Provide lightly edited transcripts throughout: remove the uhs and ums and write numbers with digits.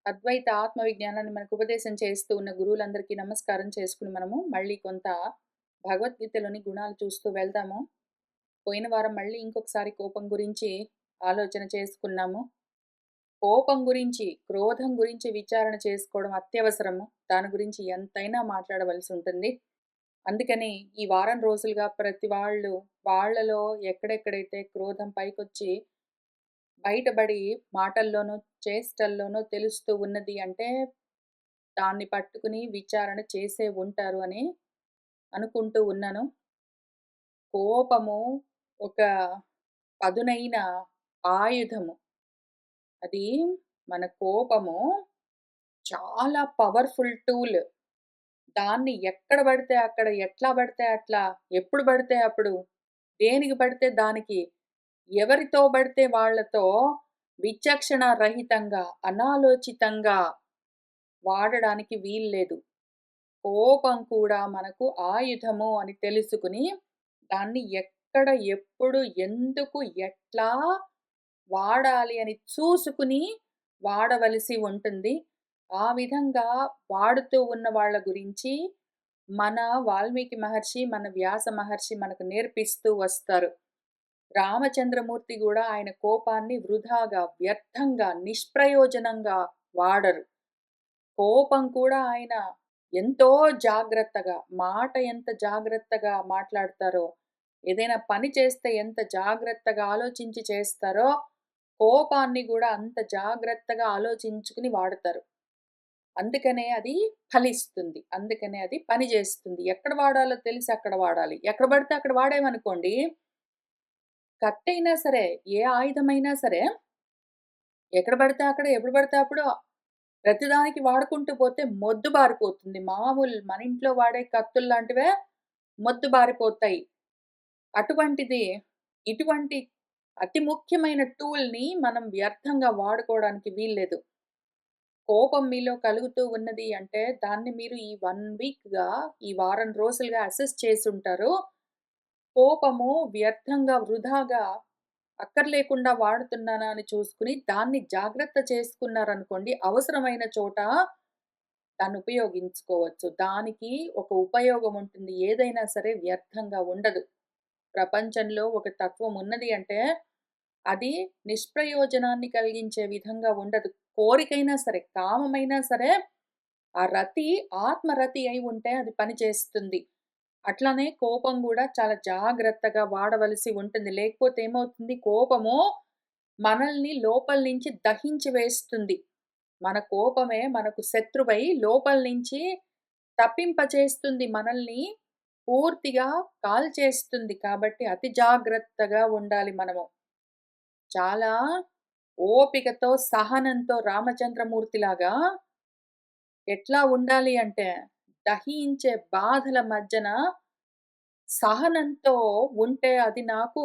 అద్వైత ఆత్మ విజ్ఞానాన్ని మనకు ఉపదేశం చేస్తూ ఉన్న గురువులందరికీ నమస్కారం చేసుకుని మనము మళ్ళీ కొంత భగవద్గీతలోని గుణాలు చూస్తూ వెళ్దాము. పోయిన వారం మళ్ళీ ఇంకొకసారి కోపం గురించి ఆలోచన చేసుకున్నాము. కోపం గురించి, క్రోధం గురించి విచారణ చేసుకోవడం అత్యవసరము. దాని గురించి ఎంతైనా మాట్లాడవలసి ఉంటుంది. అందుకని ఈ వారం రోజులుగా ప్రతి వాళ్ళలో ఎక్కడెక్కడైతే క్రోధం పైకొచ్చి బయటబడి మాటల్లోనూ, చేష్టల్లోనూ తెలుస్తూ ఉన్నది అంటే, దాన్ని పట్టుకుని విచారణ చేసే ఉంటారు అని అనుకుంటూ ఉన్నాను. కోపము ఒక పదునైన ఆయుధము. అది మన కోపము చాలా పవర్‌ఫుల్ టూల్. దాన్ని ఎక్కడ పడితే అక్కడ, ఎట్లా పడితే అట్లా, ఎప్పుడు పడితే అప్పుడు, దేనికి పడితే దానికి, ఎవరితో పడితే వాళ్ళతో విచక్షణ రహితంగా, అనాలోచితంగా వాడడానికి వీల్లేదు. కోపం కూడా మనకు ఆయుధము అని తెలుసుకుని, దాన్ని ఎక్కడ, ఎప్పుడు, ఎందుకు, ఎట్లా వాడాలి అని చూసుకుని వాడవలసి ఉంటుంది. ఆ విధంగా వాడుతూ ఉన్న వాళ్ళ గురించి మన వాల్మీకి మహర్షి, మన వ్యాస మహర్షి మనకు నేర్పిస్తూ వస్తారు. రామచంద్రమూర్తి గూడా ఆయన కోపాన్ని వృధాగా, వ్యర్థంగా, నిష్ప్రయోజనంగా వాడరు. కోపం కూడా ఆయన ఎంతో జాగ్రత్తగా, మాట ఎంత జాగ్రత్తగా మాట్లాడతారో, ఏదైనా పని చేస్తే ఎంత జాగ్రత్తగా ఆలోచించి చేస్తారో, కోపాన్ని గూడా అంత జాగ్రత్తగా ఆలోచించుకుని వాడతారు. అందుకనే అది ఫలిస్తుంది. అందుకనే అది పని జేస్తుంది. ఎక్కడ వాడాలో తెలిసి అక్కడ వాడాలి. ఎక్కడ పడితే అక్కడ వాడామనుకోండి, కత్తయినా సరే, ఏ ఆయుధమైనా సరే, ఎక్కడ పడితే అక్కడ, ఎప్పుడు పడితే అప్పుడు ప్రతిదానికి వాడుకుంటూ పోతే మొద్దు బారిపోతుంది. మన ఇంట్లో వాడే కత్తుల్లాంటివే మొద్దు బారిపోతాయి. అటువంటిది ఇటువంటి అతి ముఖ్యమైన టూల్‌ని మనం వ్యర్థంగా వాడుకోవడానికి వీల్లేదు. కోపం మీలో కలుగుతూ ఉన్నది అంటే దాన్ని మీరు ఈ 1 వీక్‌గా, ఈ వారం రోజులుగా అసెస్ చేసుంటారు. కోపము వ్యర్థంగా, వృధాగా అక్కర్లేకుండా వాడుతున్నానా అని చూసుకొని దాన్ని జాగ్రత్త చేసుకున్నారనుకోండి, అవసరమైన చోట దాన్ని ఉపయోగించుకోవచ్చు. దానికి ఒక ఉపయోగం ఉంటుంది. ఏదైనా సరే వ్యర్థంగా ఉండదు. ప్రపంచంలో ఒక తత్వం ఉన్నది అంటే, అది నిష్ప్రయోజనాన్ని కలిగించే విధంగా ఉండదు. కోరికైనా సరే, కామమైనా సరే, ఆ రతి ఆత్మరతి అయి ఉంటే అది పని చేస్తుంది. అట్లానే కోపం గూడా చాలా జాగ్రత్తగా వాడవలసి ఉంటుంది. లేకపోతే ఏమవుతుంది, కోపము మనల్ని లోపల నుంచి దహించి వేస్తుంది. మన కోపమే మనకు శత్రువై లోపల నుంచి తప్పింపచేస్తుంది. మనల్ని పూర్తిగా కాల్చేస్తుంది. కాబట్టి అతి జాగ్రత్తగా ఉండాలి మనము. చాలా ఓపికతో, సహనంతో రామచంద్రమూర్తిలాగా ఎట్లా ఉండాలి అంటే, దహించే బాధల మధ్యన సహనంతో ఉంటే అది నాకు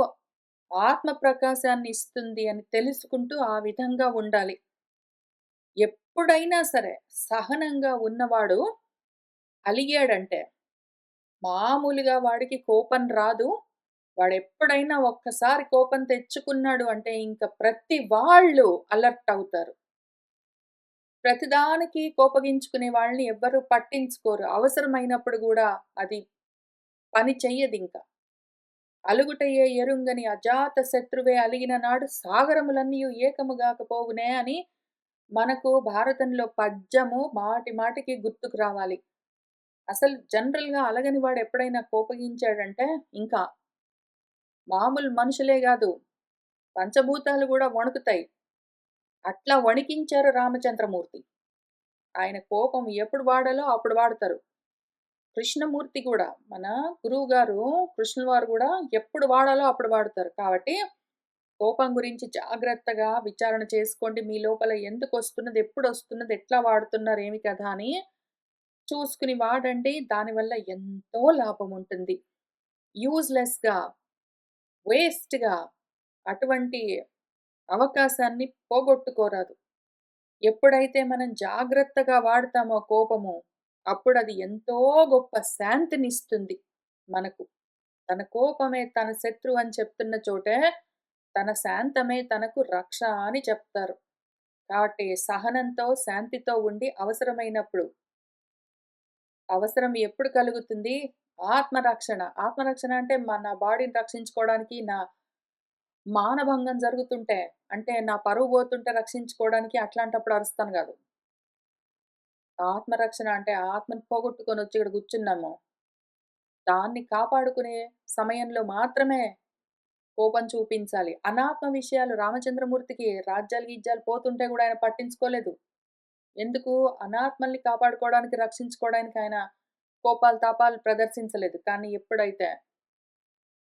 ఆత్మ ప్రకాశాన్ని ఇస్తుంది అని తెలుసుకుంటూ ఆ విధంగా ఉండాలి. ఎప్పుడైనా సరే సహనంగా ఉన్నవాడు అలిగాడంటే మామూలుగా వాడికి కోపం రాదు. వాడెప్పుడైనా ఒక్కసారి కోపం తెచ్చుకున్నాడు అంటే ఇంక ప్రతి వాళ్ళు అలర్ట్ అవుతారు. ప్రతిదానికి కోపగించుకునే వాళ్ళని ఎవ్వరు పట్టించుకోరు. అవసరమైనప్పుడు గూడా అది పని చెయ్యదింక. అలుగుటయే ఎరుంగని అజాత శత్రువే అలిగిన నాడు సాగరములన్నీయు ఏకము గాకపోవునే అని మనకు భారతంలో పద్యము మాటి మాటికి గుర్తుకు రావాలి. అసలు జనరల్‌గా అలగని వాడు ఎప్పుడైనా కోపగించాడంటే ఇంకా మామూలు మనుషులే గాదు, పంచభూతాలు గూడా వణుకుతాయి. అట్లా వణికించారు రామచంద్రమూర్తి. ఆయన కోపం ఎప్పుడు వాడాలో అప్పుడు వాడతారు. కృష్ణమూర్తి గూడా మన గురువుగారు కృష్ణులవారు గూడా ఎప్పుడు వాడాలో అప్పుడు వాడతారు. కాబట్టి కోపం గురించి జాగ్రత్తగా విచారణ చేసుకోండి. మీ లోపల ఎందుకొస్తున్నది? ఎప్పుడొస్తున్నది? ఎట్లా వాడుతున్నారు? ఏమి కథ అని చూసుకుని వాడండి. దానివల్ల ఎంతో లాభముంటుంది. యూజ్‌లెస్‌గా, వేస్ట్‌గా అటువంటి అవకాశాన్ని పోగొట్టుకోరాదు. ఎప్పుడైతే మనం జాగ్రత్తగా వాడతామో కోపము, అప్పుడది ఎంతో గొప్ప శాంతినిస్తుంది మనకు. తన కోపమే తన శత్రువు అని చెప్తున్న చోటే, తన శాంతమే తనకు రక్ష అని చెప్తారు. కాబట్టి సహనంతో, శాంతితో ఉండి అవసరమైనప్పుడు అవసరం ఎప్పుడు కలుగుతుంది? ఆత్మరక్షణ. ఆత్మరక్షణ అంటే మన బాడీని రక్షించుకోవడానికి, నా మానభంగం జరుగుతుంటే, అంటే నా పరువు పోతుంటే రక్షించుకోవడానికి అట్లాంటప్పుడు అరుస్తాను గాదు. ఆత్మరక్షణ అంటే ఆత్మను పోగొట్టుకొనొచ్చి ఇక్కడ కూర్చున్నాము. దాన్ని కాపాడుకునే సమయంలో మాత్రమే కోపం చూపించాలి. అనాత్మ విషయాలు రామచంద్రమూర్తికి రాజ్యాలు, గీజ్యాలు పోతుంటే గూడా ఆయన పట్టించుకోలేదు. ఎందుకు? అనాత్మల్ని కాపాడుకోవడానికి, రక్షించుకోవడానికి ఆయన కోపాలు, తాపాలు ప్రదర్శించలేదు. కానీ ఎప్పుడైతే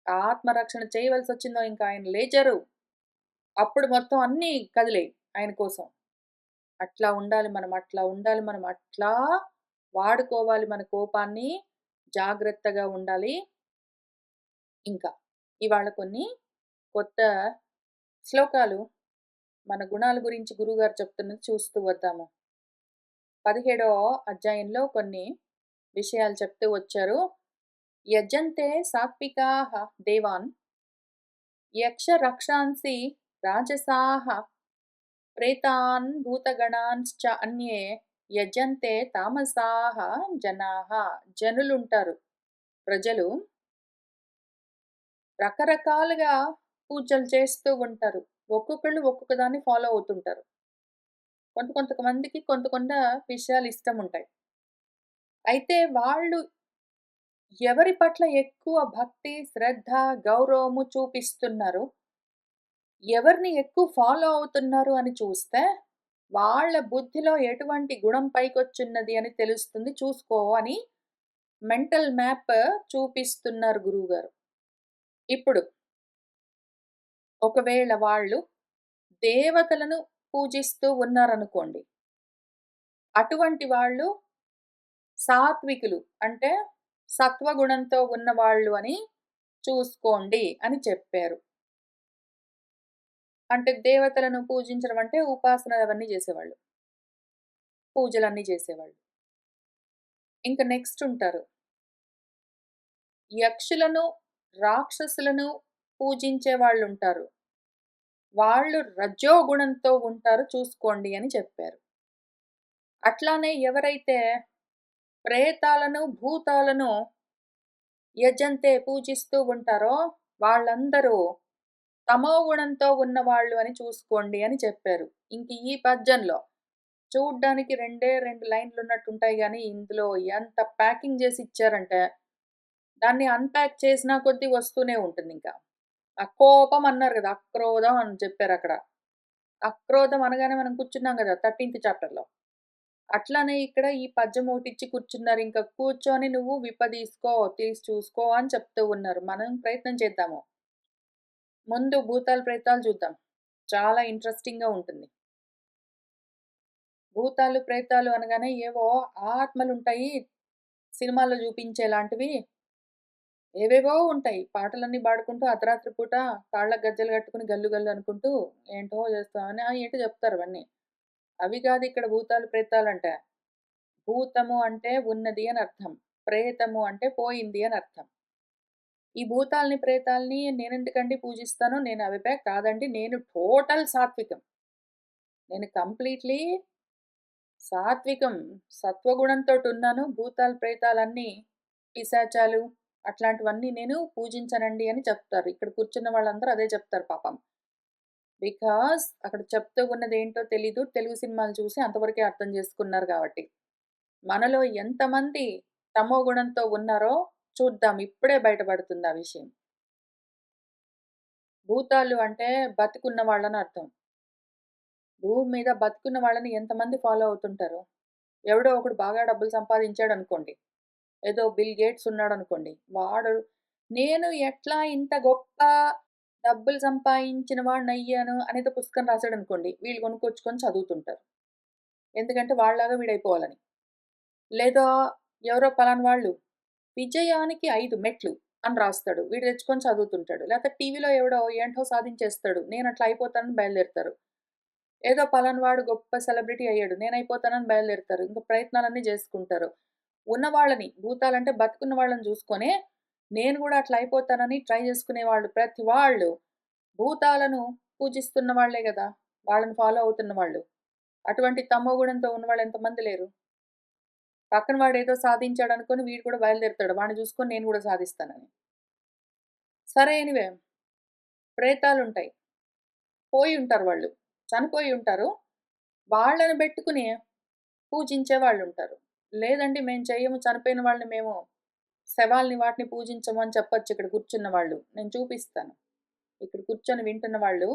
ఆత్మరక్షణ చేయవలసొచ్చిందో ఇంక ఆయన లేచారు. అప్పుడు మొత్తం అన్నీ కదిలాయి ఆయన కోసం. అట్లా ఉండాలి మనం. అట్లా ఉండాలి మనం. అట్లా వాడుకోవాలి మన కోపాన్ని. జాగ్రత్తగా ఉండాలి. ఇంకా ఇవాళ కొన్ని కొత్త శ్లోకాలు మన గుణాల గురించి గురువుగారు చెప్తున్నది చూస్తూ వద్దాము. 17వ అధ్యాయంలో కొన్ని విషయాలు చెప్తూ వచ్చారు. యజంతే సాత్వికాః దేవాన్ యక్ష రక్షాంసి రాజసాః ప్రేతాన్ భూతగణాంశ్చ అన్యే యజంతే తామసాః జనాః. జనులుంటారు, ప్రజలు రకరకాలుగా పూజలు చేస్తూ ఉంటారు. ఒక్కొక్కళ్ళు ఒక్కొక్క దాన్ని ఫాలో అవుతుంటారు. కొంతమందికి కొంత విషయాలు ఇష్టముంటాయి. అయితే వాళ్ళు ఎవరి పట్ల ఎక్కువ భక్తి, శ్రద్ధ, గౌరవము చూపిస్తున్నారు, ఎవరిని ఎక్కువ ఫాలో అవుతున్నారు అని చూస్తే, వాళ్ళ బుద్ధిలో ఎటువంటి గుణం పైకొచ్చున్నది అని తెలుస్తుంది చూసుకో అని మెంటల్ మ్యాప్ చూపిస్తున్నారు గురువుగారు. ఇప్పుడు ఒకవేళ వాళ్ళు దేవతలను పూజిస్తూ ఉన్నారనుకోండి. అటువంటి వాళ్ళు సాత్వికులు. అంటే సత్వగుణంతో ఉన్నవాళ్ళు అని చూసుకోండి అని చెప్పారు. అంటే దేవతలను పూజించడం అంటే ఉపాసనలు అవన్నీ చేసేవాళ్ళు. పూజలన్నీ చేసేవాళ్ళు. ఇంక నెక్స్ట్ ఉంటారు. యక్షులను, రాక్షసులను పూజించే వాళ్ళుంటారు. వాళ్ళు రజోగుణంతో ఉంటారు చూసుకోండి అని చెప్పారు. అట్లానే ఎవరైతే ప్రేతాలను, భూతాలను యజంతే పూజిస్తూ ఉంటారో వాళ్ళందరూ తమోగుణంతో ఉన్నవాళ్ళు అని చూసుకోండి అని చెప్పారు. ఇంక ఈ పద్యంలో చూడ్డానికి 2 లైన్లున్నట్టుంటాయి గానీ, ఇందులో ఎంత ప్యాకింగ్ జేసి ఇచ్చారంటే, దాన్ని అన్‌ప్యాక్ చేసినా కొద్దీ వస్తూనే ఉంటుందింక. ఆ కోపం అన్నారు గదా! అక్రోధం అని చెప్పారక్కడ. అక్రోధం అనగానే మనం కూర్చున్నాం గదా! 13థ్ చాప్టర్‌లో. అట్లానే ఇక్కడ ఈ పద్యం ఒకటిచ్చి కూర్చున్నారు. ఇంక కూర్చొని నువ్వు విప్పదీసుకో, తీసి చూసుకో అని చెప్తూ ఉన్నారు. మనం ప్రయత్నం చేద్దాము. ముందు భూతాలు, ప్రేతాలు చూద్దాం. చాలా ఇంట్రెస్టింగ్‌గా ఉంటుంది. భూతాలు, ప్రేతాలు అనగానే ఏవో ఆత్మలుంటాయి. సినిమాల్లో చూపించేలాంటివి ఏవేవో ఉంటాయి. పాటలన్నీ పాడుకుంటూ అర్ధరాత్రి పూట కాళ్ళకి గజ్జెలు కట్టుకొని గల్లు గల్లు అనుకుంటూ ఏంటో చేస్తామని ఏంటో చెప్తారు అవన్నీ. అవి కాదు ఇక్కడ భూతాలు, ప్రేతాలంటే. భూతము అంటే ఉన్నది అని అర్థం. ప్రేతము అంటే పోయింది అని అర్థం. ఈ భూతాల్ని, ప్రేతాల్ని నేనెందుకండి పూజిస్తాను? నేను అవిపే కాదండి. నేను టోటల్ సాత్వికం. నేను కంప్లీట్‌లీ సాత్వికం. సత్వగుణంతోటున్నాను. భూతాలు, ప్రేతాలన్నీ పిశాచాలు అట్లాంటివన్నీ నేను పూజించనండి అని చెప్తారు. ఇక్కడ కూర్చున్న వాళ్ళందరూ అదే చెప్తారు పాపం. బికాజ్ అక్కడ చెప్తూ ఉన్నదేంటో తెలీదు. తెలుగు సినిమాలు చూసి అంతవరకే అర్థం చేసుకున్నారు గాబట్టి. మనలో ఎంతమంది తమో గుణంతో ఉన్నారో చూద్దాం. ఇప్పుడే బయటపడుతుంది ఆ విషయం. భూతాలు అంటే బతికున్న వాళ్ళని అర్థం. భూమి మీద బతికున్న వాళ్ళని ఎంతమంది ఫాలో అవుతుంటారు? ఎవడో ఒకడు బాగా డబ్బులు సంపాదించాడనుకోండి. ఏదో బిల్ గేట్స్ ఉన్నాడనుకోండి. వాడు నేను ఎట్లా ఇంత గొప్ప డబ్బులు సంపాదించిన వాడినయ్యాను అనేదో పుస్తకం రాసాడనుకోండి. వీళ్ళు కొనుక్కొచ్చుకొని చదువుతుంటారు. ఎందుకంటే వాళ్ళలాగా వీడైపోవాలని. లేదా ఎవరో పలానా వాళ్ళు విజయానికి 5 మెట్లు అని రాస్తాడు. వీడు తెచ్చుకొని చదువుతుంటాడు. లేకపోతే టీవీలో ఎవడో ఏంటో సాధించేస్తాడు. నేనట్లా అయిపోతానని బయలుదేరుతారు. ఏదో పలానా వాడు గొప్ప సెలబ్రిటీ అయ్యాడు. నేనయిపోతానని బయలుదేరుతారు. ఇంక ప్రయత్నాలన్నీ జేసుకుంటారు. ఉన్న వాళ్ళని భూతాలంటే బతికున్న వాళ్ళని జూసుకొనే నేను గూడా అట్లా అయిపోతానని ట్రై జేసుకునేవాళ్ళు ప్రతి వాళ్ళు భూతాలను పూజిస్తున్న వాళ్ళే గదా! వాళ్ళని ఫాలో అవుతున్న వాళ్ళు. అటువంటి తమోగుణంతో ఉన్నవాళ్ళు ఎంతమంది లేరు? పక్కన వాడేదో సాధించాడనుకోని వీడు కూడా బయలుదేరుతాడు. వాడిని చూసుకొని నేను కూడా సాధిస్తానని. సరే ఎనీవే ప్రేతాలుంటాయి. పోయి ఉంటారు వాళ్ళు. చనిపోయి ఉంటారు. వాళ్ళని బెట్టుకుని పూజించే వాళ్ళుంటారు. లేదండి మేము చెయ్యము, చనిపోయిన వాళ్ళని మేము శవాల్ని వాటిని పూజించము అని చెప్పొచ్చు ఇక్కడ కూర్చున్న వాళ్ళు. నేను చూపిస్తాను. ఇక్కడ కూర్చొని వింటున్న వాళ్ళు,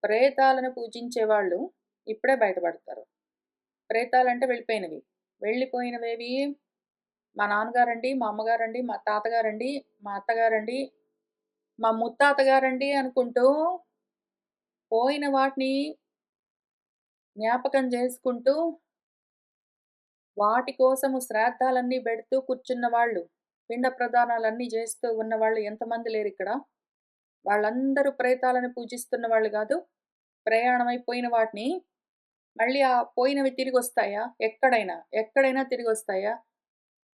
ప్రేతాలను పూజించేవాళ్ళు ఇప్పుడే బయటపడతారు. ప్రేతాలంటే వెళ్ళిపోయినవి. వెళ్ళిపోయినవేవి మా నాన్నగారండి, మా అమ్మగారండి, మా తాతగారండి, మా అత్తగారండి, మా ముత్తాతగారండి అనుకుంటూ పోయిన వాటిని జ్ఞాపకం చేసుకుంటూ వాటి కోసము శ్రాద్ధాలన్నీ బెడుతూ కూర్చున్న వాళ్ళు, పిండ ప్రదానాలన్నీ జేస్తూ ఉన్నవాళ్ళు ఎంతమంది లేరిక్కడ? వాళ్ళందరూ ప్రేతాలను పూజిస్తున్న వాళ్ళు గాదు. ప్రయాణమైపోయిన వాటిని మళ్ళీ ఆ పోయినవి తిరిగొస్తాయా? ఎక్కడైనా, ఎక్కడైనా తిరిగొస్తాయా?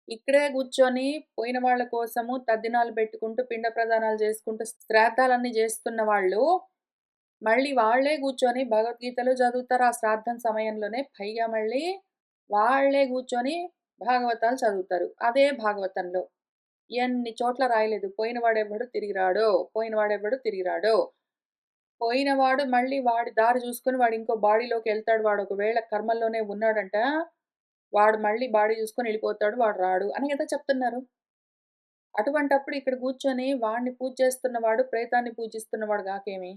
ఇక్కడే గూర్చొని పోయిన వాళ్ళ కోసము తద్దినాలు బెట్టుకుంటూ, పిండ ప్రదానాలు జేసుకుంటూ, శ్రాద్ధాలన్నీ జేస్తున్న వాళ్ళు, మళ్ళీ వాళ్ళే గూర్చొని భగవద్గీతలు చదువుతారు ఆ శ్రాద్ధం సమయంలోనే. పైగా మళ్ళీ వాళ్ళే గూర్చొని భాగవతాలు చదువుతారు. అదే భాగవతంలో. ఎన్ని చోట్ల రాయలేదు. పోయినవాడెవ్వడు తిరిగి రాడో, పోయినవాడెవ్వడు తిరిగి రాడో. పోయినవాడు మళ్ళీ వాడి దారి చూసుకొని వాడు ఇంకో బాడీలోకెళ్తాడు. వాడు ఒకవేళ కర్మల్లోనే ఉన్నాడంట, వాడు మళ్ళీ బాడీ చూసుకొని ఎళ్ళిపోతాడు. వాడు రాడు అని కదా చెప్తున్నారు. అటువంటప్పుడు ఇక్కడ కూర్చొని వాడిని పూజ చేస్తున్నవాడు, ప్రేతాన్ని పూజిస్తున్నవాడు గాకేమి?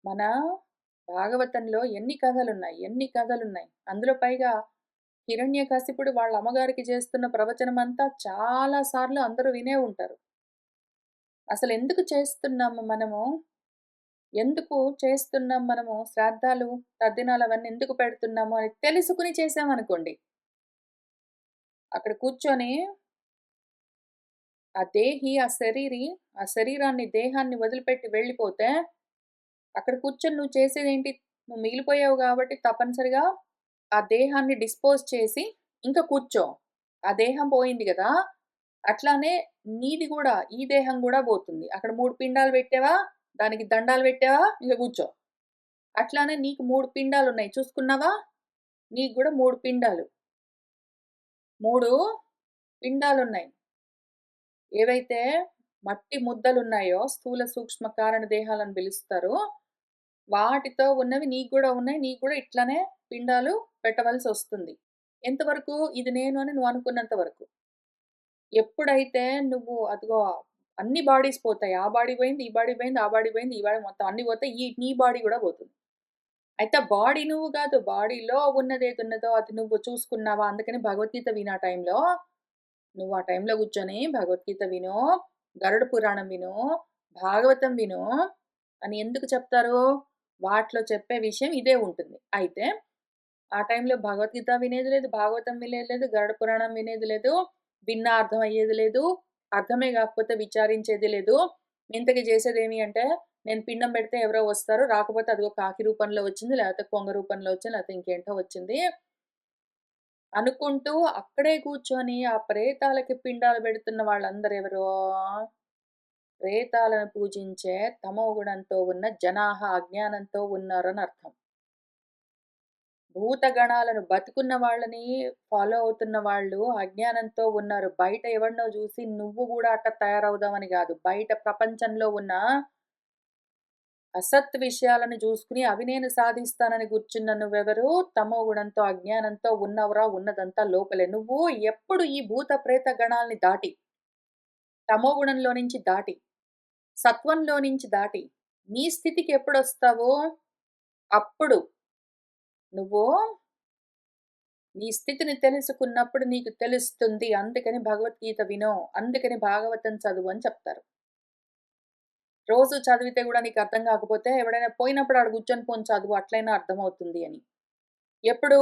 మన భాగవతంలో ఎన్ని కథలున్నాయి, ఎన్ని కథలున్నాయి. అందులో పైగా హిరణ్యకశిపుడు వాళ్ళ అమ్మగారికి చేస్తున్న ప్రవచనమంతా చాలా సార్లు అందరూ వినే ఉంటారు. అసలెందుకు చేస్తున్నాము మనము? ఎందుకు చేస్తున్నాం మనము శ్రాద్ధాలు, తద్దినాలు అవన్నీ ఎందుకు పెడుతున్నాము అని తెలుసుకుని చేశామనుకోండి. అక్కడ కూర్చొని ఆ దేహి, ఆ శరీరాన్ని, దేహాన్ని వదిలిపెట్టి వెళ్ళిపోతే, అక్కడ కూర్చొని నువ్వు చేసేదేంటి? నువ్వు మిగిలిపోయావు గాబట్టి తప్పనిసరిగా ఆ దేహాన్ని డిస్పోజ్ చేసి ఇంక కూర్చో. ఆ దేహం పోయింది గదా! అట్లానే నీది గూడా, ఈ దేహం గూడా బోతుంది. అక్కడ 3 పిండాలు పెట్టావా? దానికి దండాలు పెట్టావా? ఇంక కూర్చో. అట్లానే నీకు 3 పిండాలున్నాయి చూసుకున్నావా? నీకు గూడా 3 పిండాలు. 3 పిండాలున్నాయి. ఏవైతే మట్టి ముద్దలున్నాయో, స్థూల, సూక్ష్మ, కారణ దేహాలని పిలుస్తారో, వాటితో ఉన్నవి నీకు గూడా ఉన్నాయి. నీకు గూడా ఇట్లనే పిండాలు పెట్టవలసొస్తుంది. ఎంతవరకు? ఇది నేను అని నువ్వు అనుకున్నంత వరకు. ఎప్పుడైతే నువ్వు అదిగో అన్ని బాడీస్ పోతాయి. ఆ బాడీ పోయింది, ఈ బాడీ పోయింది, ఆ బాడీ పోయింది, ఈ బాడీ మొత్తం అన్నీ పోతాయి. నీ బాడీ గూడా పోతుంది. అయితే బాడీ నువ్వు గాదు. బాడీలో ఉన్నదేదున్నదో అది నువ్వు చూసుకున్నావా? అందుకని భగవద్గీత విను ఆ టైంలో. నువ్వు ఆ టైంలో కూర్చొని భగవద్గీత విను, గరుడ పురాణం విను, భాగవతం విను అని ఎందుకు చెప్తారు? వాటిలో చెప్పే విషయం ఇదే ఉంటుంది. అయితే ఆ టైంలో భగవద్గీత వినేది లేదు, భాగవతం వినేది లేదు, గరుడ పురాణం వినేది లేదు, విన్నా అర్థమయ్యేది లేదు, అర్థమే గాకపోతే విచారించేది లేదు. ఇంతకి చేసేదేమి అంటే, నేను పిండం పెడితే ఎవరో వస్తారు, రాకపోతే అదిగో కాకి రూపంలో వచ్చింది, లేకపోతే కొంగ రూపంలో వచ్చింది, లేకపోతే ఇంకేంటో వచ్చింది అనుకుంటూ అక్కడే కూర్చొని ఆ ప్రేతాలకి పిండాలు పెడుతున్న వాళ్ళందరెవరో? ప్రేతాలను పూజించే తమోగుణంతో ఉన్న జనాహ అజ్ఞానంతో ఉన్నారని అర్థం. భూతగణాలను బతికున్న వాళ్ళని ఫాలో అవుతున్న వాళ్ళు అజ్ఞానంతో ఉన్నారు. బయట ఎవడినో జూసి నువ్వు గూడా అట్ట తయారవుదామని గాదు. బయట ప్రపంచంలో ఉన్న అసత్ విషయాలను జూసుకుని అవి నేను సాధిస్తానని కూర్చున్న నువ్వెవరు? తమోగుణంతో, అజ్ఞానంతో ఉన్నవురా ఉన్నదంతా లోపలే. నువ్వు ఎప్పుడు ఈ భూత ప్రేత గణాల్ని దాటి, తమోగుణంలో నుంచి దాటి, సత్వంలో నుంచి దాటి, నీ స్థితికి ఎప్పుడొస్తావో అప్పుడు నువ్వు నీ స్థితిని తెలుసుకున్నప్పుడు నీకు తెలుస్తుంది. అందుకని భగవద్గీత విను. అందుకని భాగవతం చదువు అని చెప్తారు. రోజు చదివితే గూడా నీకు అర్థం కాకపోతే ఎవడైనా పోయినప్పుడు ఆడ కూర్చొని పోని చదువు అట్లైనా అర్థమవుతుంది అని. ఎప్పుడు?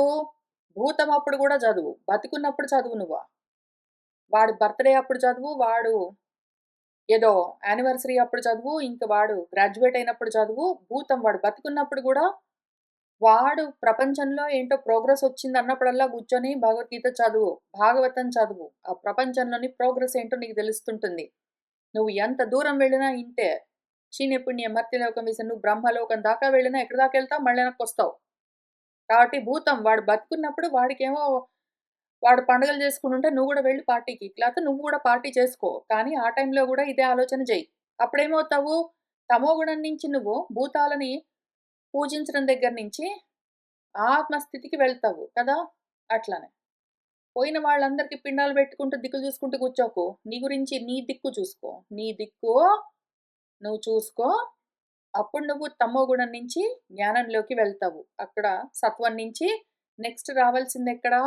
భూతం అప్పుడు గూడా చదువు. బతికున్నప్పుడు చదువు నువ్వు. వాడి బర్త్‌డే అప్పుడు చదువు, వాడు ఏదో యానివర్సరీ అప్పుడు చదువు, ఇంక వాడు గ్రాడ్యుయేట్ అయినప్పుడు చదువు. భూతం వాడు బతికున్నప్పుడు గూడా వాడు ప్రపంచంలో ఏంటో ప్రోగ్రెస్ వచ్చిందన్నప్పుడల్లా కూర్చొని భగవద్గీత చదువు. భాగవతం చదువు. ఆ ప్రపంచంలోని ప్రోగ్రెస్ ఏంటో నీకు తెలుస్తుంటుంది. నువ్వు ఎంత దూరం వెళ్ళినా ఇంతే. క్షీణే పుణ్య మర్త్యలోకం విస నువ్వు బ్రహ్మలోకం దాకా వెళ్ళినా ఎక్కడి దాకా ఎళ్తావు? మళ్ళీ వెనక్కొస్తావు. కాబట్టి భూతం వాడు బతికున్నప్పుడు వాడికేమో వాడు పండుగలు చేసుకుంటుంటే నువ్వు గూడా వెళ్లి పార్టీకి. లేతే నువ్వు గూడా పార్టీ చేసుకో. కానీ ఆ టైంలో గూడా ఇదే ఆలోచన జెయి. అప్పుడేమవుతావు? తమోగుణం నుంచి నువ్వు భూతాలని పూజించడం దగ్గర నుంచి ఆత్మస్థితికి వెళ్తావు కదా! అట్లనే. పోయిన వాళ్ళందరికి పిండాలు పెట్టుకుంటూ దిక్కులు చూసుకుంటూ కూర్చోకు. నీ గురించి నీ దిక్కు చూసుకో. నీ దిక్కు నువ్వు చూసుకో. అప్పుడు నువ్వు తమోగుణం నుంచి జ్ఞానంలోకి వెళ్తావు. అక్కడ సత్వం నుంచి నెక్స్ట్ రావాల్సిందెక్కడా?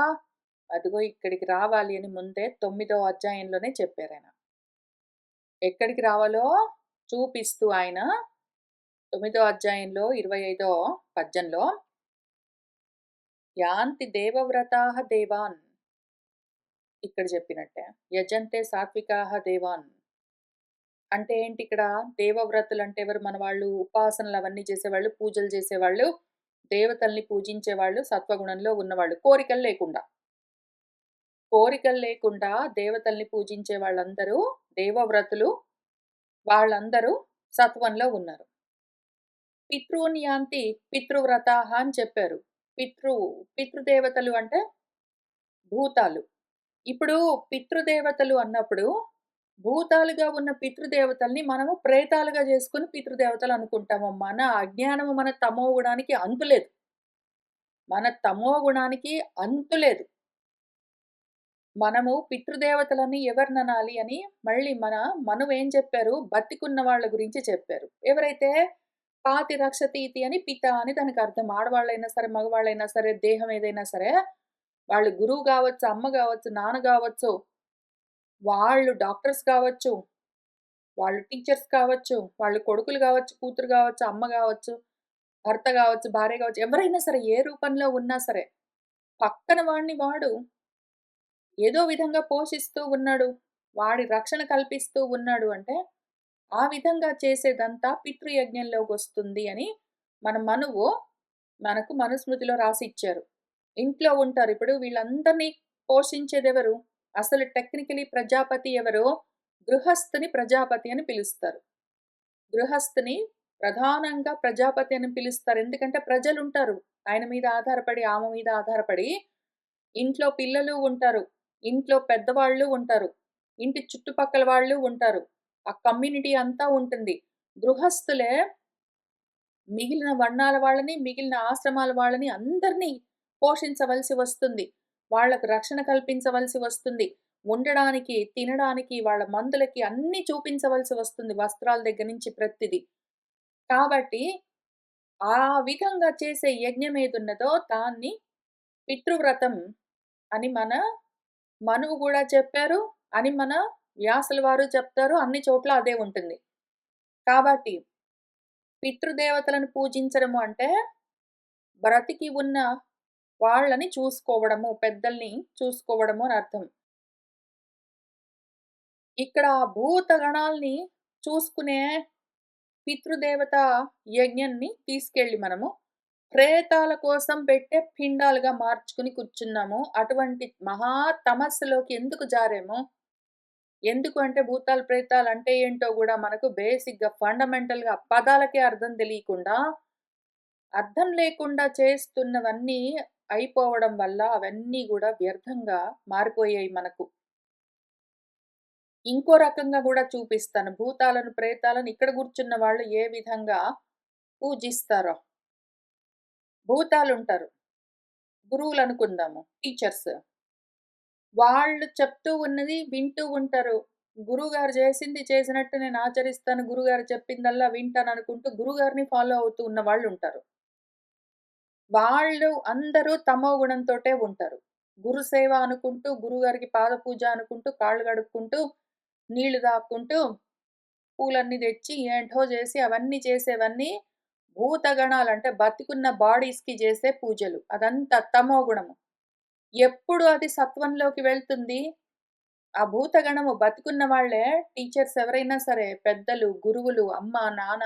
అదిగో ఇక్కడికి రావాలి అని ముందే 9వ అధ్యాయంలోనే చెప్పారాయన. ఎక్కడికి రావాలో చూపిస్తూ ఆయన 9వ అధ్యాయంలో 25వ పద్యంలో యాంతి దేవవ్రతాః దేవాన్ ఇక్కడ చెప్పినట్టే. యజంతే సాత్వికాః దేవాన్. అంటే ఏంటి ఇక్కడ? దేవవ్రతులంటే ఎవరు? మన వాళ్ళు ఉపాసనలు అవన్నీ చేసేవాళ్ళు, పూజలు చేసేవాళ్ళు, దేవతల్ని పూజించేవాళ్ళు, సత్వగుణంలో ఉన్నవాళ్ళు. కోరికలు లేకుండా. కోరికలు లేకుండా దేవతల్ని పూజించే వాళ్ళందరూ దేవవ్రతులు. వాళ్ళందరూ సత్వంలో ఉన్నారు. పితॄన్ యాంతి పితృవ్రతాః అని చెప్పారు. పితృదేవతలు అంటే భూతాలు. ఇప్పుడు పితృదేవతలు అన్నప్పుడు భూతాలుగా ఉన్న పితృదేవతల్ని మనము ప్రేతాలుగా చేసుకొని పితృదేవతలు అనుకుంటాము. మన అజ్ఞానము, మన తమో గుణానికి అంతులేదు. మన తమో గుణానికి అంతులేదు. మనము పితృదేవతలని ఎవరిననాలి అని మళ్ళీ మన మనువేం చెప్పారు? బతికున్న వాళ్ళ గురించి చెప్పారు. ఎవరైతే పాతి రక్షతీతి అని పిత అని దానికి అర్థం. ఆడవాళ్ళైనా సరే, మగవాళ్ళైనా సరే, దేహం ఏదైనా సరే, వాళ్ళు గురువు గావచ్చు, అమ్మ గావచ్చు, నాన్న గావచ్చు, వాళ్ళు డాక్టర్స్ కావచ్చు, వాళ్ళు టీచర్స్ కావచ్చు, వాళ్ళు కొడుకులు గావచ్చు, కూతురు గావచ్చు, అమ్మ గావచ్చు, భర్త గావచ్చు, భార్య గావచ్చు, ఎవరైనా సరే ఏ రూపంలో ఉన్నా సరే, పక్కన వాడిని వాడు ఏదో విధంగా పోషిస్తూ ఉన్నాడు. వాడి రక్షణ కల్పిస్తూ ఉన్నాడు అంటే, ఆ విధంగా చేసేదంతా పితృయజ్ఞంలోకొస్తుంది అని మన మనువు మనకు మనుస్మృతిలో రాసిచ్చారు. ఇంట్లో ఉంటారు. ఇప్పుడు వీళ్ళందరినీ పోషించేదెవరు? అసలు టెక్నికలీ ప్రజాపతి ఎవరు? గృహస్థుని ప్రజాపతి అని పిలుస్తారు. గృహస్థుని ప్రధానంగా ప్రజాపతి అని పిలుస్తారు. ఎందుకంటే ప్రజలుంటారు. ఆయన మీద ఆధారపడి, ఆమె మీద ఆధారపడి ఇంట్లో పిల్లలు ఉంటారు. ఇంట్లో పెద్దవాళ్ళు ఉంటారు. ఇంటి చుట్టుపక్కల వాళ్ళు ఉంటారు. ఆ కమ్యూనిటీ అంతా ఉంటుంది. గృహస్థులే మిగిలిన వర్ణాల వాళ్ళని, మిగిలిన ఆశ్రమాల వాళ్ళని అందరినీ పోషించవలసి వస్తుంది. వాళ్ళకు రక్షణ కల్పించవలసి వస్తుంది. ఉండడానికి, తినడానికి, వాళ్ళ మందులకి అన్నీ చూపించవలసి వస్తుంది. వస్త్రాల దగ్గర నుంచి ప్రతిది. కాబట్టి ఆ విధంగా చేసే యజ్ఞం ఏదున్నదో దాన్ని పితృవ్రతం అని మన మనువు గూడా చెప్పారు. అని మన వ్యాసుల వారు చెప్తారు. అన్ని చోట్ల అదే ఉంటుంది. కాబట్టి పితృదేవతలను పూజించడము అంటే బ్రతికి ఉన్న వాళ్ళని చూసుకోవడము, పెద్దల్ని చూసుకోవడము అని అర్థం. ఇక్కడ భూతగణాల్ని చూసుకునే పితృదేవత యజ్ఞాన్ని తీసుకెళ్ళి మనము ప్రేతాల కోసం పెట్టే పిండాలుగా మార్చుకుని కూర్చున్నాము. అటువంటి మహా తమస్సులోకి ఎందుకు జారాము? ఎందుకు అంటే భూతాలు, ప్రేతాలు అంటే ఏంటో గూడా మనకు బేసిక్‌గా ఫండమెంటల్‌గా పదాలకే అర్థం తెలియకుండా, అర్థం లేకుండా చేస్తున్నవన్నీ అయిపోవడం వల్ల అవన్నీ గూడా వ్యర్థంగా మారిపోయాయి మనకు. ఇంకో రకంగా గూడా చూపిస్తాను. భూతాలను, ప్రేతాలను ఇక్కడ గూర్చున్న వాళ్ళు ఏ విధంగా పూజిస్తారో. భూతాలుంటారు. గురువులనుకుందాము. టీచర్స్. వాళ్ళు చెప్తూ ఉన్నది వింటూ ఉంటారు. గురువుగారు చేసింది చేసినట్టు నేను ఆచరిస్తాను. గురువుగారు చెప్పిందల్లా వింటాననుకుంటూ గురువుగారిని ఫాలో అవుతూ ఉన్న వాళ్ళుంటారు. వాళ్ళు అందరూ తమో గుణంతోటే ఉంటారు. గురు సేవ అనుకుంటూ, గురువుగారికి పాద పూజ అనుకుంటూ, కాళ్ళు కడుక్కుంటూ, నీళ్లు తాక్కుంటూ, పూలన్నీ తెచ్చి ఏంటో చేసి అవన్నీ చేసేవన్నీ భూతగణాలు అంటే బతికున్న బాడీస్‌కి చేసే పూజలు. అదంతా తమో గుణము. ఎప్పుడు అది సత్వంలోకి వెళ్తుంది? ఆ భూతగణము బతికున్న వాళ్ళే టీచర్స్ ఎవరైనా సరే, పెద్దలు, గురువులు, అమ్మ, నాన్న,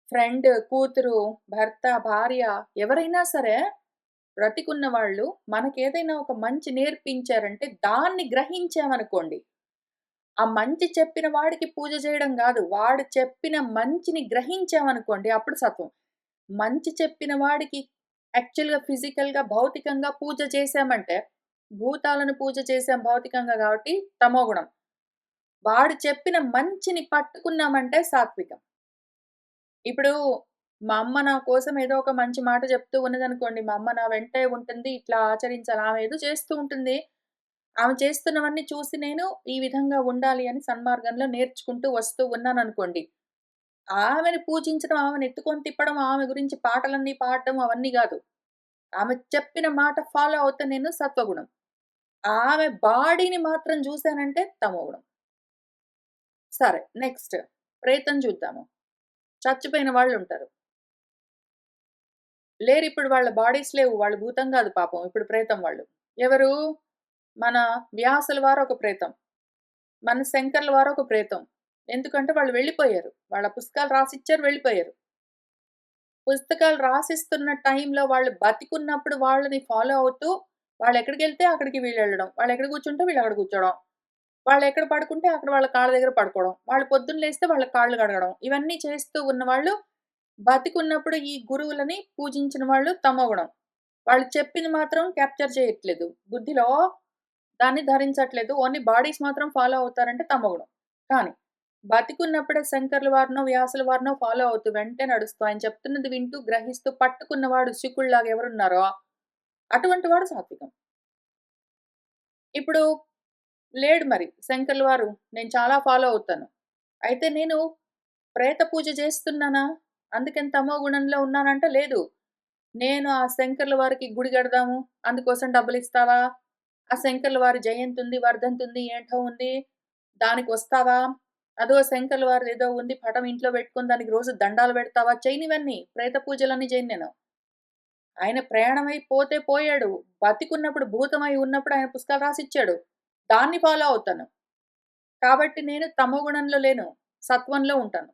ఫ్రెండ్, కూతురు, భర్త, భార్య ఎవరైనా సరే బ్రతికున్న వాళ్ళు మనకేదైనా ఒక మంచి నేర్పించారంటే దాన్ని గ్రహించామనుకోండి. ఆ మంచి చెప్పిన వాడికి పూజ చేయడం గాదు. వాడు చెప్పిన మంచిని గ్రహించామనుకోండి అప్పుడు సత్వం. మంచి చెప్పిన వాడికి యాక్చువల్‌గా ఫిజికల్‌గా, భౌతికంగా పూజ చేశామంటే, భూతాలను పూజ చేసాం భౌతికంగా కాబట్టి తమోగుణం. వాడు చెప్పిన మంచిని పట్టుకున్నామంటే సాత్వికం. ఇప్పుడు మా అమ్మ నా కోసం ఏదో ఒక మంచి మాట చెప్తూ ఉన్నదనుకోండి. మా అమ్మ నా వెంటే ఉంటుంది. ఇట్లా ఆచరించాలి. ఆమె ఏదో చేస్తూ ఉంటుంది. ఆమె చేస్తున్నవన్నీ చూసి నేను ఈ విధంగా ఉండాలి అని సన్మార్గంలో నేర్చుకుంటూ వస్తూ ఉన్నాననుకోండి. ఆమెని పూజించడం, ఆమెను ఎత్తుకొని తిప్పడం, ఆమె గురించి పాటలన్నీ పాడడం అవన్నీ గాదు. ఆమె చెప్పిన మాట ఫాలో అవుతే నేను సత్వగుణం. ఆమె బాడీని మాత్రం జూసానంటే తమోగుణం. సరే నెక్స్ట్ ప్రేతం చూద్దాము. చచ్చిపోయిన వాళ్ళుంటారు. లేరిప్పుడు వాళ్ళ బాడీస్ లేవు. వాళ్ళు భూతం గాదు పాపం. ఇప్పుడు ప్రేతం వాళ్ళు. ఎవరు? మన వ్యాసుల వారు ఒక ప్రేతం. మన శంకర్ల వారు ఒక ప్రేతం. ఎందుకంటే వాళ్ళు వెళ్ళిపోయారు. వాళ్ళ పుస్తకాలు రాసిచ్చారు వెళ్ళిపోయారు. పుస్తకాలు రాసిస్తున్న టైంలో వాళ్ళు బతికున్నప్పుడు వాళ్ళని ఫాలో అవుతూ వాళ్ళెక్కడికెళ్తే అక్కడికి వీళ్ళెళ్ళడం. వాళ్ళెక్కడ కూర్చుంటే వీళ్ళక్కడ కూర్చోవడం. వాళ్ళెక్కడ పడుకుంటే అక్కడ వాళ్ళ కాళ్ళ దగ్గర పడుకోవడం. వాళ్ళు పొద్దున్న లేస్తే వాళ్ళ కాళ్ళు కడగడం. ఇవన్నీ చేస్తూ ఉన్నవాళ్ళు బతికున్నప్పుడు ఈ గురువులని పూజించిన వాళ్ళు తమోగుణం. వాళ్ళు చెప్పింది మాత్రం క్యాప్చర్ చేయట్లేదు. బుద్ధిలో దాన్ని ధరించట్లేదు. ఓన్లీ బాడీస్ మాత్రం ఫాలో అవుతారంటే తమోగుణం. కానీ బతికున్నప్పుడే శంకర్ల వారినో, వ్యాసుల వారినో ఫాలో అవుతూ వెంటే నడుస్తూ ఆయన చెప్తున్నది వింటూ, గ్రహిస్తూ పట్టుకున్నవాడు శుకుల్లాగా ఎవరున్నారో అటువంటి వాడు సాత్వికం. ఇప్పుడు లేడు మరి శంకర్ల వారు. నేను చాలా ఫాలో అవుతాను. అయితే నేను ప్రేత పూజ చేస్తున్నానా? అందుకని తమో గుణంలో ఉన్నానంటే లేదు. నేను ఆ శంకర్ల వారికి గుడి కడదాము. అందుకోసం డబ్బులిస్తావా? ఆ శంకర్ల వారి జయంతి ఉంది, వర్ధంతి ఉంది, ఏంటో ఉంది. దానికొస్తావా? అదో శంకర్ల వారిదేదో ఉంది పటం ఇంట్లో పెట్టుకొని దానికి రోజు దండాలు పెడతావా? చేయనివన్నీ. ప్రేత పూజలన్నీ చేయను నేను. ఆయన ప్రయాణమై పోతే పోయాడు. బతికున్నప్పుడు భూతమై ఉన్నప్పుడు ఆయన పుస్తకాలు రాసిచ్చాడు. దాన్ని ఫాలో అవుతాను. కాబట్టి నేను తమోగుణంలో లేను. సత్వంలో ఉంటాను.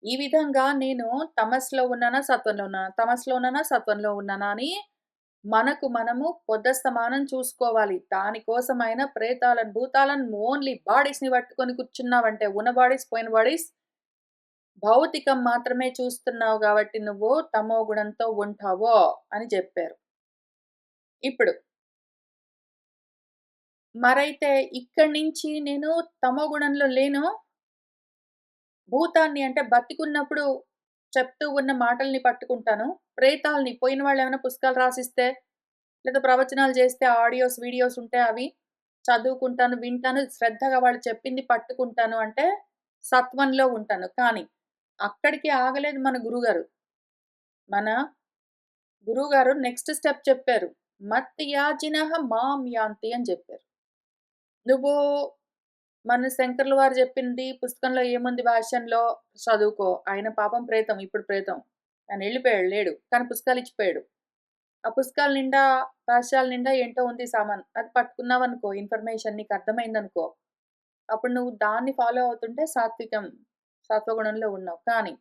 ఈ విధంగా నేను తమస్సులో ఉన్నానా? సత్వంలో ఉన్నానా? తమస్సులో ఉన్నానా? సత్వంలో ఉన్నానా? అని మనకు మనము పొద్దస్తమానం చూసుకోవాలి. దానికోసమైనా ప్రేతాలను, భూతాలను ఓన్లీ బాడీస్‌ని పట్టుకొని కూర్చున్నావంటే ఉన్న బాడీస్, పోయిన బాడీస్ భౌతికం మాత్రమే చూస్తున్నావు గాబట్టి నువ్వు తమో గుణంతో ఉంటావు అని జెప్పారు. ఇప్పుడు మరైతే ఇక్కడి నుంచి నేను తమో గుణంలో లేను. భూతాన్ని అంటే బతికున్నప్పుడు చెప్తూ ఉన్న మాటల్ని పట్టుకుంటాను. ప్రేతాల్ని పోయిన వాళ్ళేమైనా పుస్తకాలు రాసిస్తే, లేదా ప్రవచనాలు చేస్తే ఆడియోస్, వీడియోస్ ఉంటే అవి చదువుకుంటాను, వింటాను, శ్రద్ధగా వాళ్ళు చెప్పింది పట్టుకుంటాను అంటే సత్వంలో ఉంటాను. కానీ అక్కడికి ఆగలేదు మన గురువుగారు. మన గురువుగారు నెక్స్ట్ స్టెప్ చెప్పారు. మత్యాజినః మాం యాంతి అని చెప్పారు. నువ్వు మన శంకర్ల వారు చెప్పింది పుస్తకంలో ఏముంది భాష్యంలో చదువుకో. ఆయన పాపం ప్రేతం. ఇప్పుడు ప్రేతం. ఆయన ఎళ్ళిపోయాడు లేడు. కానీ పుస్తకాలు ఇచ్చిపోయాడు. ఆ పుస్తకాల నిండా భాష్యాల నిండా ఏంటో ఉంది సామాన్. అది పట్టుకున్నావనుకో ఇన్ఫర్మేషన్ నీకు అర్థమైందనుకో. అప్పుడు నువ్వు దాన్ని ఫాలో అవుతుంటే సాత్వికం, సత్వగుణంలో ఉన్నావు. కానీ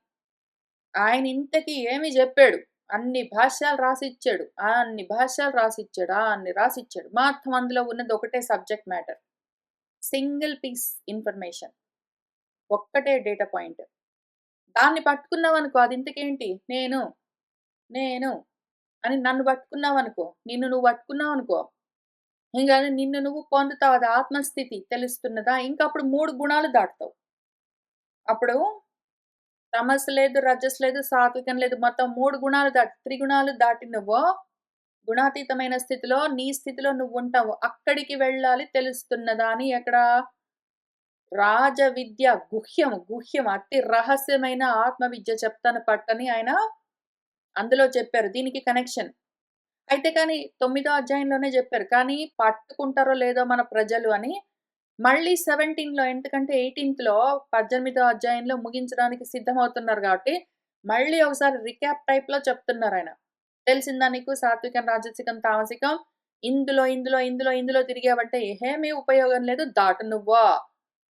ఆయన ఇంతకి ఏమి జెప్పాడు? అన్ని భాష్యాలు రాసిచ్చాడు. అన్ని భాష్యాలు రాసిచ్చాడు. అన్ని రాసిచ్చాడు. మొత్తం అందులో ఉన్నది ఒకటే subject matter. Single piece information. ఒక్కటే డేటా పాయింట్. దాన్ని పట్టుకున్నావనుకో అది ఇంతకేంటి? నేను, నేను అని నన్ను పట్టుకున్నావనుకో, నిన్ను నువ్వు పట్టుకున్నావనుకో, ఇంగ నిన్ను నువ్వు పొందుతావు. అది ఆత్మస్థితి తెలుస్తున్నదా? ఇంక అప్పుడు 3 గుణాలు దాటుతావు. అప్పుడు తమస్సు లేదు, రజస్సు లేదు, సాత్వికం లేదు. మొత్తం 3 గుణాలు త్రిగుణాలు దాటి నువ్వు గుణాతీతమైన స్థితిలో నీ స్థితిలో నువ్వుంటావు. అక్కడికి వెళ్ళాలి తెలుస్తున్నదా అని ఎక్కడ రాజవిద్య గుహ్యం అతి రహస్యమైన ఆత్మవిద్య చెప్తాను పట్టని ఆయన అందులో చెప్పారు. దీనికి కనెక్షన్. అయితే కానీ 9దో అధ్యాయంలోనే జెప్పారు. కానీ పట్టుకుంటారో లేదో మన ప్రజలు అని మళ్ళీ 17లో ఎందుకంటే 18థ్‌లో 18దో అధ్యాయంలో ముగించడానికి సిద్ధమవుతున్నారు గాబట్టి, మళ్ళీ ఒకసారి రికాప్ టైప్‌లో చెప్తున్నారాయన. తెలిసిందా నీకు సాత్వికం, రాజసికం, తామసికం ఇందులో తిరిగావంటే ఏమీ ఉపయోగం లేదు. దాటు నువ్వు.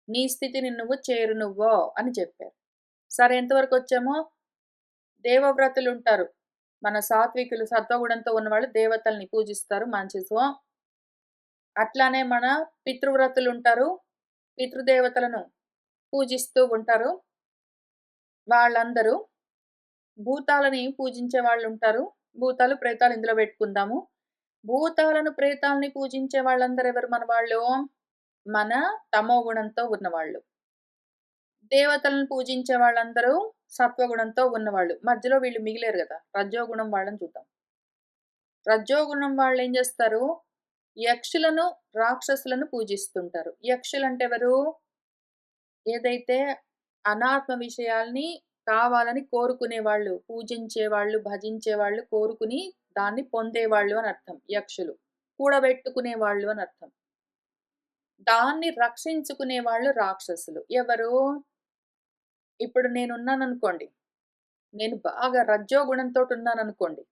నీ స్థితిని నువ్వు చేరు నువ్వు అని చెప్పారు. సరే ఎంతవరకొచ్చామో దేవవ్రతులుంటారు. మన సాత్వికులు సత్వగుణంతో ఉన్నవాళ్ళు దేవతల్ని పూజిస్తారు మంచిసు. అట్లానే మన పితృవ్రతులుంటారు. పితృదేవతలను పూజిస్తూ ఉంటారు. వాళ్ళందరూ భూతాలని పూజించే వాళ్ళుంటారు. భూతాలు, ప్రేతాలు ఇందులో పెట్టుకుందాము. భూతాలను, ప్రేతాలని పూజించే వాళ్ళందరూ ఎవరు మన వాళ్ళు? మన తమో గుణంతో ఉన్నవాళ్ళు. దేవతలను పూజించే వాళ్ళందరూ సత్వగుణంతో ఉన్నవాళ్ళు. మధ్యలో వీళ్ళు మిగిలారు గదా! రజోగుణం వాళ్ళని చూద్దాం. రజోగుణం వాళ్ళేం జేస్తారు? యక్షులను, రాక్షసులను పూజిస్తుంటారు. యక్షులంటే ఎవరు? ఏదైతే అనాత్మ విషయాల్ని కావాలని కోరుకునేవాళ్ళు, పూజించేవాళ్ళు, భజించేవాళ్ళు, కోరుకుని దాన్ని పొందేవాళ్ళు అని అర్థం యక్షులు. కూడబెట్టుకునేవాళ్ళు అని అర్థం. దాన్ని రక్షించుకునేవాళ్ళు రాక్షసులు. ఎవరు? ఇప్పుడు నేనున్నాననుకోండి. నేను బాగా రజోగుణంతోటున్నాననుకోండి.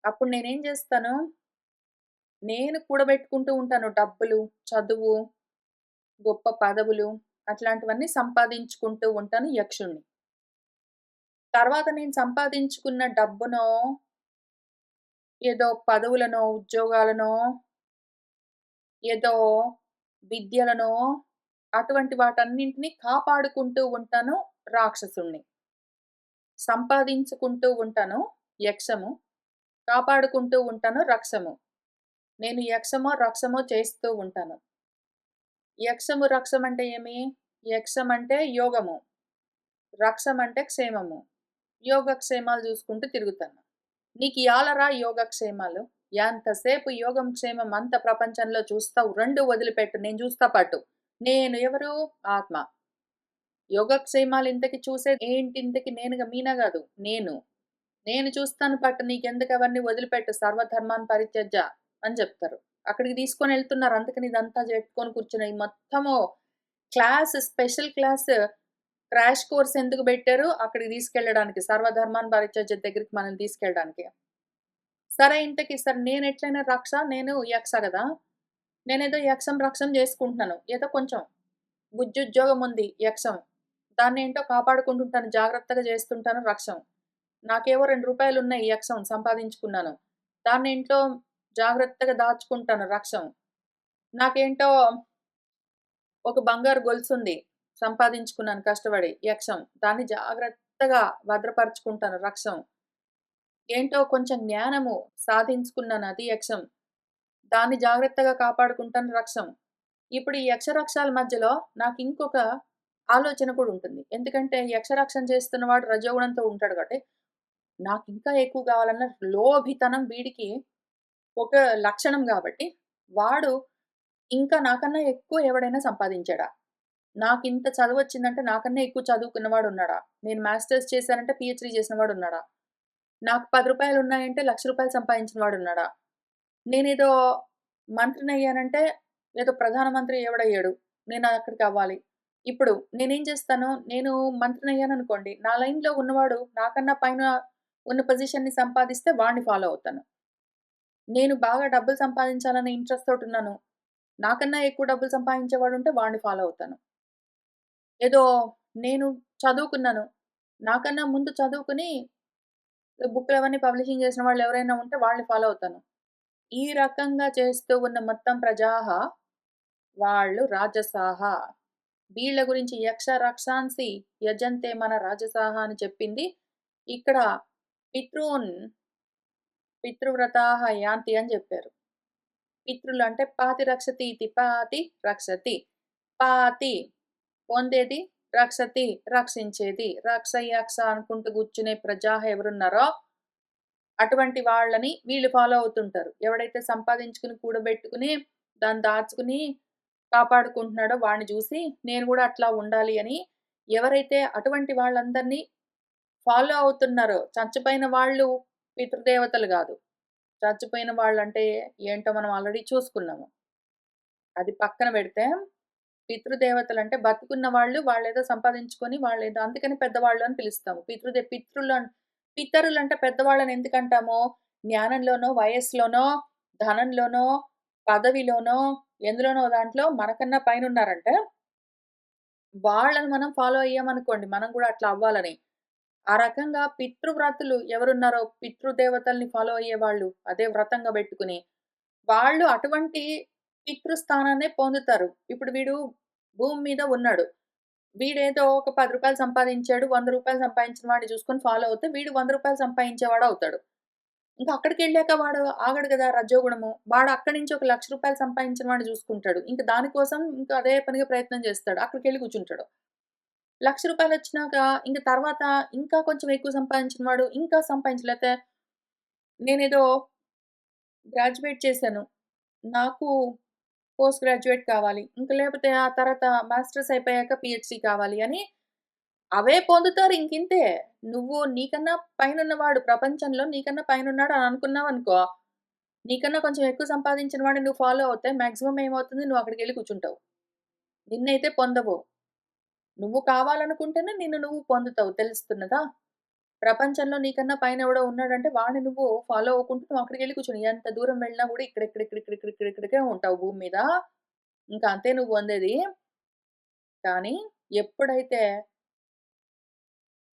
అప్పుడు నేనేం జేస్తాను? నేను కూడబెట్టుకుంటూ ఉంటాను డబ్బులు, చదువు, గొప్ప పదవులు అట్లాంటివన్నీ సంపాదించుకుంటూ ఉంటాను యక్షుడిని. తర్వాత నేను సంపాదించుకున్న డబ్బునో, ఏదో పదవులనో, ఉద్యోగాలనో, ఏదో విద్యలనో అటువంటి వాటన్నింటిని కాపాడుకుంటూ ఉంటాను రాక్షసుడిని. సంపాదించుకుంటూ ఉంటాను యక్షము. కాపాడుకుంటూ ఉంటాను రక్షము. నేను యక్షమో, రక్షమో చేస్తూ ఉంటాను. యక్షము, రక్షమంటే ఏమి? యక్షమంటే యోగము. రక్షమంటే క్షేమము. యోగక్షేమాలు జూసుకుంటూ తిరుగుతాను. నీకు యాలరా యోగక్షేమాలు? ఎంతసేపు యోగం, క్షేమం అంత ప్రపంచంలో చూస్తావు. 2 వదిలిపెట్టు. నేను జూస్తా పట్టు. నేను ఎవరు? ఆత్మ. యోగక్షేమాలు ఇంతకి చూసేది ఏంటి ఇంతకి నేనుగా మీనా గాదు. నేను. నేను చూస్తాను పట్టు. నీకెందుకు అవన్నీ వదిలిపెట్టు. సర్వధర్మాన్ని పరిత్యజ్య అని జెప్తారు. అక్కడికి తీసుకొనెళ్తున్నారు. అందుకని ఇదంతా జెట్టుకొని కూర్చున్న ఈ మొత్తము స్పెషల్ క్లాస్ క్రాష్ కోర్స్ ఎందుకు బెట్టారు? అక్కడికి తీసుకెళ్ళడానికి. సర్వధర్మాన్ని పరిత్యజ్య దగ్గరికి మనల్ని తీసుకెళ్ళడానికి. సరే ఇంతకి సరే నేనెట్లైనా రక్ష, నేను యక్ష గదా! నేనేదో యక్షం, రక్షం జేసుకుంటున్నాను. ఏదో కొంచెం బుజ్జుద్యోగం ఉంది యక్షం. దాన్నేంటో కాపాడుకుంటుంటాను. జాగ్రత్తగా జేస్తుంటాను రక్షం. నాకేవో రూ. 2 యక్షం సంపాదించుకున్నాను. దాన్నేంటో జాగ్రత్తగా దాచుకుంటాను రక్షం. నాకేంటో ఒక బంగారు గొలుసుంది. సంపాదించుకున్నాను కష్టపడి యక్షం. దాన్ని జాగ్రత్తగా భద్రపరుచుకుంటాను రక్షం. ఏంటో కొంచెం జ్ఞానము సాధించుకున్నాను అది యక్షం. దాన్ని జాగ్రత్తగా కాపాడుకుంటాను రక్షం. ఇప్పుడు ఈ యక్షరక్షాల మధ్యలో నాకింకొక ఆలోచన కూడా ఉంటుంది. ఎందుకంటే యక్షరక్షణ చేస్తున్నవాడు రజోగుణంతో ఉంటాడు కాబట్టి, నాకింకా ఎక్కువ గావాలన్న లోభితనం వీడికి ఒక లక్షణం గాబట్టి, వాడు ఇంకా నాకన్నా ఎక్కువ ఎవడైనా సంపాదించాడా? నాకింత చదువొచ్చిందంటే నాకన్నా ఎక్కువ చదువుకున్నవాడున్నాడా? నేను మాస్టర్స్ చేశానంటే పీహెచ్‌డీ చేసిన వాడున్నాడా? నాకు రూ. 10 ఉన్నాయంటే రూ. 1,00,000 సంపాదించిన వాడున్నాడా? నేనేదో మంత్రినయ్యానంటే ఏదో ప్రధానమంత్రి ఎవడయ్యాడు. నేను అక్కడికవ్వాలి. ఇప్పుడు నేనేం చేస్తాను, నేను మంత్రినయ్యాననుకోండి, నా లైన్‌లో ఉన్నవాడు నాకన్నా పైన ఉన్న పొజిషన్‌ని సంపాదిస్తే వాడిని ఫాలో అవుతాను. నేను బాగా డబ్బులు సంపాదించాలనే ఇంట్రెస్ట్ తోటున్నాను. నాకన్నా ఎక్కువ డబ్బులు సంపాదించేవాడుంటే వాడిని ఫాలో అవుతాను. ఏదో నేను చదువుకున్నాను. నాకన్నా ముందు చదువుకొని బుక్కులవన్నీ పబ్లిషింగ్ చేసిన వాళ్ళెవరైనా ఉంటే వాళ్ళని ఫాలో అవుతాను. ఈ రకంగా చేస్తూ ఉన్న మొత్తం ప్రజాహ వాళ్ళు రాజసాహ. వీళ్ళ గురించి యక్ష రక్షాంసి యజంతే మన రాజసాహ అని చెప్పింది. ఇక్కడ పితృన్ పితృవ్రతాహ యాంతి అని చెప్పారు. పితృలు అంటే పాతి రక్షతి ఇతి. పాతి రక్షతి. పాతి పొందేది, రక్షతి రక్షించేది. రక్ష యక్ష అనుకుంటూ కూర్చునే ప్రజాహ ఎవరున్నారో అటువంటి వాళ్ళని వీళ్ళు ఫాలో అవుతుంటారు. ఎవడైతే సంపాదించుకుని, కూడబెట్టుకుని, దాన్ని దాచుకుని, కాపాడుకుంటున్నాడో వాడిని జూసి, నేను గూడా అట్లా ఉండాలి అని ఎవరైతే అటువంటి వాళ్ళందరిని ఫాలో అవుతున్నారో, చచ్చిపోయిన వాళ్ళు పితృదేవతలు గాదు. చచ్చిపోయిన వాళ్ళంటే ఏంటో మనం ఆల్రెడీ చూసుకున్నాము. అది పక్కన బెడితే, పితృదేవతలంటే బతికున్న వాళ్ళు, వాళ్ళేదో సంపాదించుకొని వాళ్ళేదో అందుకని పెద్దవాళ్ళు అని పిలుస్తాము. పితరులంటే పెద్దవాళ్ళని ఎందుకంటాము? జ్ఞానంలోనో, వయస్సులోనో, ధనంలోనో, పదవిలోనో, ఎందులోనో దాంట్లో మనకన్నా పైనున్నారంటే, వాళ్ళని మనం ఫాలో అయ్యామనుకోండి, మనం గూడా అట్లా అవ్వాలని. ఆ రకంగా పితృవ్రతులు ఎవరున్నారో, పితృదేవతల్ని ఫాలో అయ్యేవాళ్ళు, అదే వ్రతంగా బెట్టుకుని, వాళ్ళు అటువంటి పితృస్థానాన్నే పొందుతారు. ఇప్పుడు వీడు భూమి మీద ఉన్నాడు. వీడేదో ఒక రూ. 10 సంపాదించాడు, రూ. 100 సంపాదించిన వాడిని చూసుకొని ఫాలో అవుతే వీడు రూ. 100 సంపాదించేవాడవుతాడు. ఇంకా అక్కడికెళ్ళాక వాడు ఆగడు గదా! రజోగుణము. వాడు అక్కడి నుంచి ఒక రూ. 1,00,000 సంపాదించిన వాడిని చూసుకుంటాడు. ఇంక దానికోసం ఇంకా అదే పనిగా ప్రయత్నం చేస్తాడు. అక్కడికెళ్ళి కూర్చుంటాడు. రూ. 1,00,000 వచ్చినాక ఇంక తర్వాత ఇంకా కొంచెం ఎక్కువ సంపాదించిన వాడు ఇంకా లేతే నేనేదో గ్రాడ్యుయేట్ చేశాను. నాకు పోస్ట్ గ్రాడ్యుయేట్ కావాలి. ఇంక లేపోతే ఆ తర్వాత మాస్టర్స్ అయిపోయాక పీహెచ్‌డీ కావాలి అని అవే పొందుతారు ఇంకింతే. నువ్వు నీకన్నా పైనున్నవాడు ప్రపంచంలో నీకన్నా పైనున్నాడు అని అనుకున్నావనుకో, నీకన్నా కొంచెం ఎక్కువ సంపాదించిన వాడిని నువ్వు ఫాలో అవుతే మాక్సిమం ఏమవుతుంది నువ్వు అక్కడికెళ్లి కూర్చుంటావు. నిన్నైతే పొందవు. నువ్వు కావాలనుకుంటేనే నిన్ను నువ్వు పొందుతావు తెలుస్తున్నదా? ప్రపంచంలో నీకన్నా పైనెవడో ఉన్నాడంటే వాడిని నువ్వు ఫాలో అవ్వకుంటూ నువ్వు అక్కడికెళ్లి కూర్చొని ఎంత దూరం వెళ్ళినా గూడా ఇక్కడిక్కడిక్కడిక్కడిక్కడిక్కడిక్కడికే ఉంటావు భూమి మీద. ఇంకా అంతే నువ్వు పొందేది. కానీ ఎప్పుడైతే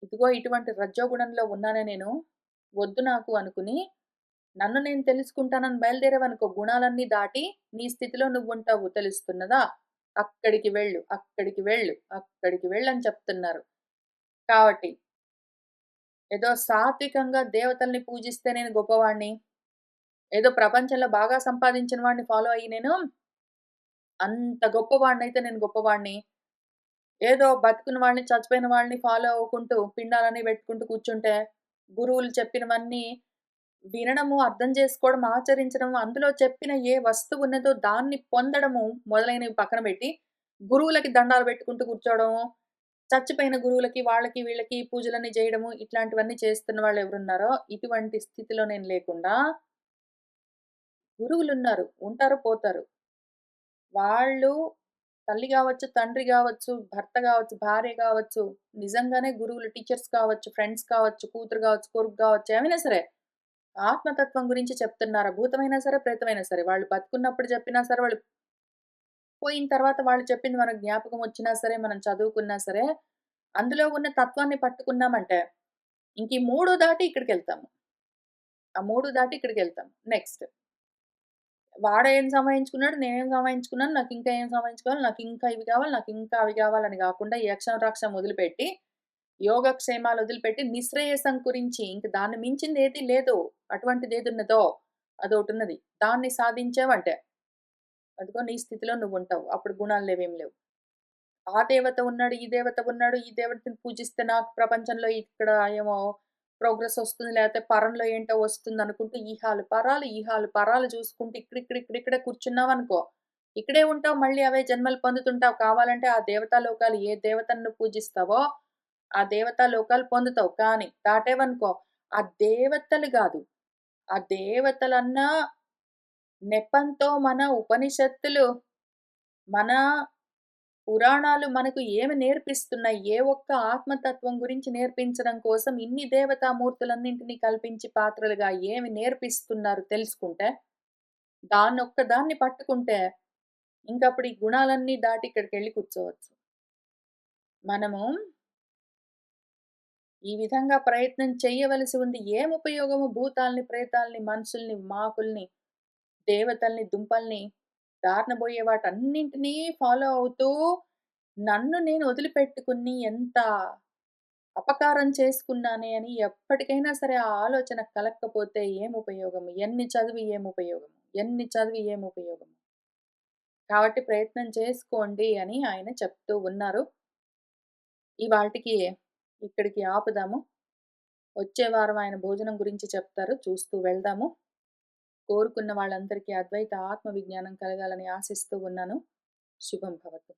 ఇదిగో ఇటువంటి రజోగుణంలో ఉన్నానే నేను, వద్దు నాకు అనుకుని, నన్ను నేను తెలుసుకుంటానని బయలుదేరావనుకో గుణాలన్నీ దాటి నీ స్థితిలో నువ్వుంటావు తెలుస్తున్నదా? అక్కడికి వెళ్ళు, అక్కడికి వెళ్ళు, అక్కడికి వెళ్ళని చెప్తున్నారు. కాబట్టి ఏదో సాత్వికంగా దేవతల్ని పూజిస్తే నేను గొప్పవాడిని, ఏదో ప్రపంచంలో బాగా సంపాదించిన వాడిని ఫాలో అయ్యి నేను అంత గొప్పవాడినైతే నేను గొప్పవాడిని. ఏదో బతికున్న వాళ్ళని, చచ్చిపోయిన వాళ్ళని ఫాలో అవ్వుకుంటూ పిండాలన్నీ పెట్టుకుంటూ కూర్చుంటే, గురువులు చెప్పినవన్నీ వినడము, అర్థం చేసుకోవడం, ఆచరించడం, అందులో చెప్పిన ఏ వస్తువు ఉన్నదో దాన్ని పొందడము మొదలైనవి పక్కన పెట్టి, గురువులకి దండాలు పెట్టుకుంటూ కూర్చోవడము, చచ్చిపోయిన గురువులకి, వాళ్ళకి, వీళ్ళకి పూజలన్నీ చేయడము, ఇట్లాంటివన్నీ చేస్తున్న వాళ్ళెవరున్నారో, ఇటువంటి స్థితిలో నేను లేకుండా గురువులున్నారు. ఉంటారు, పోతారు. వాళ్ళు తల్లి గావచ్చు, తండ్రి గావచ్చు, భర్త గావచ్చు, భార్య గావచ్చు, నిజంగానే గురువులు, టీచర్స్ కావచ్చు, ఫ్రెండ్స్ కావచ్చు, కూతురు గావచ్చు, కొడుకు గావచ్చు, ఏమైనా సరే. ఆత్మతత్వం గురించి చెప్తున్నారు. భూతమైనా సరే, ప్రేతమైనా సరే. వాళ్ళు బతికున్నప్పుడు చెప్పినా సరే, వాళ్ళు పోయిన తర్వాత వాళ్ళు చెప్పింది మనకు జ్ఞాపకం వచ్చినా సరే, మనం చదువుకున్నా సరే, అందులో ఉన్న తత్వాన్ని పట్టుకున్నామంటే, ఇంక ఈ 3 దాటి ఇక్కడికెళ్తాము. ఆ 3 దాటి ఇక్కడికెళ్తాం. నెక్స్ట్. వాడేం సంపాదించుకున్నాడు, నేనేం సంపాదించుకున్నాను, నాకింకా ఏం సంపాదించుకోవాలి, నాకింకా ఇవి కావాలి, నాకింకా అవి కావాలని గాకుండా, ఈ యక్షం, రాక్షం వదిలిపెట్టి, యోగక్షేమాలు వదిలిపెట్టి, నిశ్రేయసం గురించి ఇంక దాన్ని మించిందేది లేదు. అటువంటిదేదున్నదో అదోటున్నది. దాన్ని సాధించావంటే, అదిగో నీ స్థితిలో నువ్వుంటావు. అప్పుడు గుణాలు లేవేం లేవు. ఆ దేవత ఉన్నాడు, ఈ దేవత ఉన్నాడు, ఈ దేవతని పూజిస్తే నాకు ప్రపంచంలో ఇక్కడ ఏమో ప్రోగ్రెస్ వస్తుంది. లేకపోతే పరంలో ఏంటో వస్తుందనుకుంటూ ఈహాలు పరాలు చూసుకుంటూ ఇక్కడిక్కడిక్కడిక్కడే కూర్చున్నావనుకో, ఇక్కడే ఉంటావు. మళ్ళీ అవే జన్మలు పొందుతుంటావు. కావాలంటే ఆ దేవతా లోకాలు ఏ దేవతను నువ్వు పూజిస్తావో, ఆ దేవతా లోకాలు పొందుతావు. కానీ దాటావనుకో, ఆ దేవతలు గాదు. ఆ దేవతలన్నా నెపంతో మన ఉపనిషత్తులు, మన పురాణాలు మనకు ఏమి నేర్పిస్తున్నాయి? ఏ ఒక్క ఆత్మతత్వం గురించి నేర్పించడం కోసం ఇన్ని దేవతామూర్తులన్నింటినీ కల్పించి పాత్రలుగా ఏమి నేర్పిస్తున్నారు తెలుసుకుంటే, దాన్నొక్కదాన్ని పట్టుకుంటే, ఇంకప్పుడు ఈ గుణాలన్నీ దాటి ఇక్కడికెళ్లి కూర్చోవచ్చు. మనము ఈ విధంగా ప్రయత్నం చెయ్యవలసి ఉంది. ఏం ఉపయోగము భూతాల్ని, ప్రేతాల్ని, మనుషుల్ని, మాకుల్ని, దేవతల్ని, దుంపల్ని, దారిన బోయే వాటన్నింటినీ ఫాలో అవుతూ నన్ను నేను వదిలిపెట్టుకుని ఎంత అపకారం చేసుకున్నానే అని ఎప్పటికైనా సరే ఆ ఆలోచన కలక్కపోతే ఏం ఉపయోగము? ఎన్ని చదివి ఏం ఉపయోగము? ఎన్ని చదివి ఏం ఉపయోగము? కాబట్టి ప్రయత్నం చేసుకోండి అని ఆయన చెప్తూ ఉన్నారు. ఇవాల్టికి ఇక్కడికి ఆపుదాము. వచ్చే వారం ఆయన భోజనం గురించి చెప్తారు. చూస్తూ వెళ్దాము. కోరుకున్న వాళ్ళందరికీ అద్వైత ఆత్మ విజ్ఞానం కలగాలని ఆశిస్తూ ఉన్నాను. శుభం భవతు.